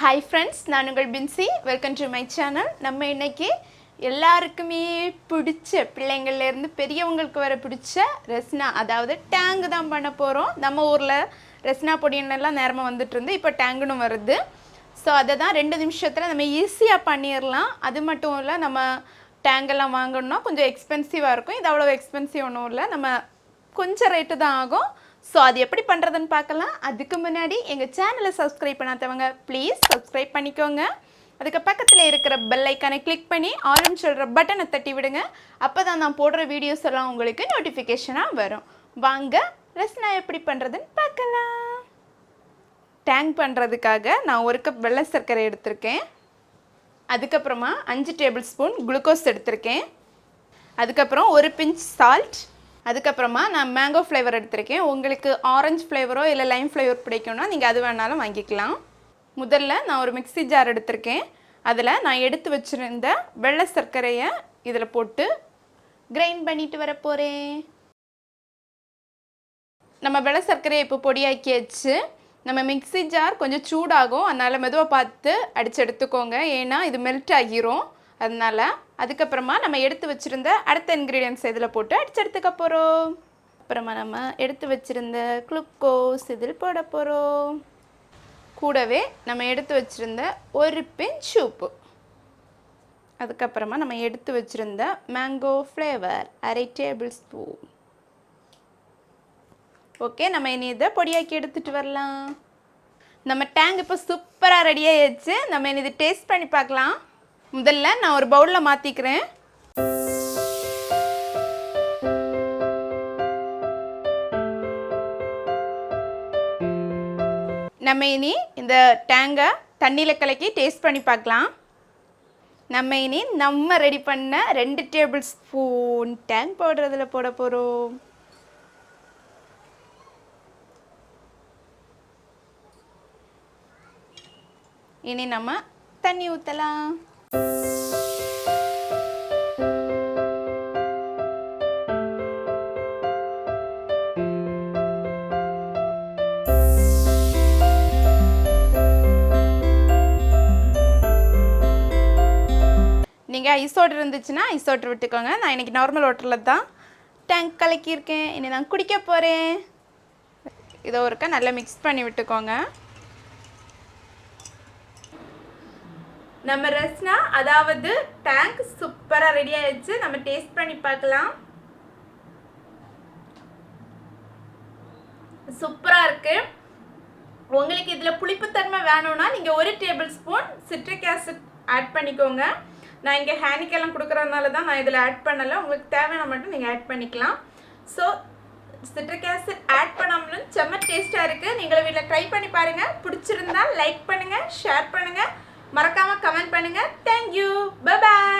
Hi friends, நான் உங்கள் பின்சி. Welcome to my channel. நம்ம இன்னைக்கு எல்லாருக்குமே பிடிச்ச பிள்ளைங்கள்ல இருந்து பெரியவங்களுக்கு வர பிடிச்ச ரஸ்னா அதாவது டேங் தான் பண்ண போறோம். நம்ம ஊர்ல ரஸ்னா பொடியெல்லாம் நேரமா வந்துட்டு இருந்து இப்போ டேங்னும் வருது. சோ அத தான் 2 நிமிஷத்துல நம்ம ஈஸியா பண்ணிரலாம். அது மட்டும் இல்ல நம்ம டேங் எல்லாம் வாங்கணும்னா கொஞ்சம் எக்ஸ்பென்சிவா இருக்கும். இது அவ்வளவு எக்ஸ்பென்சிவ் ஒண்ணும் இல்ல. நம்ம கொஞ்சம் ரேட் தான் ஆகும். சோ அது எப்படி பண்றதுன்னு பார்க்கலாம். அதுக்கு முன்னாடி எங்க சேனலை சப்ஸ்கிரைப் பண்ணாதவங்க ப்ளீஸ் சப்ஸ்கிரைப் பண்ணிக்கோங்க. அதுக்கு பக்கத்துல இருக்கிற பெல் ஐகானை கிளிக் பண்ணி ஆல்னு சொல்ற பட்டனை தட்டி விடுங்க. அப்பதான் நான் போடுற வீடியோஸ் எல்லாம் உங்களுக்கு நோட்டிஃபிகேஷனா வரும். வாங்க ரஸ்னா எப்படி பண்றதுன்னு பார்க்கலாம். டேங் பண்றதுக்காக நான் 1 கப் வெள்ளை சர்க்கரை எடுத்துர்க்கேன். அதுக்கு அப்புறமா 5 டேபிள் ஸ்பூன் குளுக்கோஸ் எடுத்துர்க்கேன். அதுக்கு அப்புறம் 1 பிஞ்ச் சால்ட். அதுக்கு அப்புறமா நான் மேங்கோ ஃப்ளேவர் எடுத்துர்க்கேன். உங்களுக்கு ஆரஞ்சு ஃப்ளேவரோ இல்ல லைம் ஃப்ளேவர் பிடிக்கும்னா நீங்க அது வேணாலும் வாங்கிக்கலாம். முதல்ல நான் ஒரு மிக்ஸி ஜார் எடுத்துர்க்கேன். அதுல நான் எடுத்து வச்சிருந்த வெள்ளை சர்க்கரையை இதல போட்டு கிரைண்ட் பண்ணிட்டு வர போறேன். நம்ம வெள்ளை சர்க்கரையை இப்போ பொடியாக்கியாச்சு. நம்ம மிக்ஸி ஜார் கொஞ்சம் சூடாகும். அதனால மெதுவா பார்த்து அடிச்சு எடுத்துக்கோங்க. ஏனா இது மெல்ட் ஆகிரும். அதனால அதுக்கு அப்புறமா நம்ம எடுத்து வச்சிருந்த அடுத்த இன்கிரிடியன்ட்ஸ் இதல போட்டு அடிச்சு எடுத்துக்க போறோம். அப்புறமா நம்ம எடுத்து வச்சிருந்த குளுக்கோஸ் இதில் போட போறோம். கூடவே நம்ம எடுத்து வச்சிருந்த 1 பிஞ்ச் உப்பு. அதுக்கு அப்புறமா நம்ம எடுத்து வச்சிருந்த mango flavour 1/2 table spoon. Okay, நம்ம இனி இத பொடியாக்கி எடுத்துட்டு வரலாம். நம்ம டேங் இப்போ சூப்பரா ரெடி ஆயிடுச்சு. நம்ம இனி இத டேஸ்ட் பண்ணி பார்க்கலாம். முதல்ல நான் ஒரு பவுல்ல மாத்திக்கிறேன். நம்ம இனி இந்த டேங்க தண்ணில கலக்கி டேஸ்ட் பண்ணி பார்க்கலாம். நம்ம இனி நம்ம ரெடி பண்ண 2 டேபிள் ஸ்பூன் டேங் பவுடர் இதல போட போறோம். இனி நம்ம தண்ணி ஊத்தலாம். நீங்க ஐஸ் வாட்டர் இருந்துச்சுனா ஐஸ் வாட்டர் விட்டுக்கோங்க. நான் இன்னைக்கு நார்மல் வாட்டர்ல தான் டேங்க் கலக்கி இருக்கேன். இனி நான் குடிக்க போறேன். இத ஒருக்க நல்லா mix பண்ணி விட்டுக்கோங்க. நம்ம ரஸ்னா அதாவது டேங்க் சூப்பரா ரெடி ஆயிடுச்சு. நம்ம டேஸ்ட் பண்ணி பார்க்கலாம். சூப்பரா இருக்கு. உங்களுக்கு இதுல புளிப்பு தன்மை வேணும்னா நீங்க 1 tablespoon citric acid add பண்ணிக்கோங்க. நான் இங்க ஹேனிக் எல்லாம் கொடுக்கறதனால தான் நான் இதல ஆட் பண்ணல. உங்களுக்கு தேவையான மட்டும் நீங்க ஆட் பண்ணிக்கலாம். சோ சிட்ரிக் ஆசிட் ஆட் பண்ணாமலும் செம்ம டேஸ்டா இருக்கு. நீங்க வீட்ல ட்ரை பண்ணி பாருங்க. பிடிச்சிருந்தா லைக் பண்ணுங்க, ஷேர் பண்ணுங்க, மறக்காம கமெண்ட் பண்ணுங்க. Thank you. Bye bye.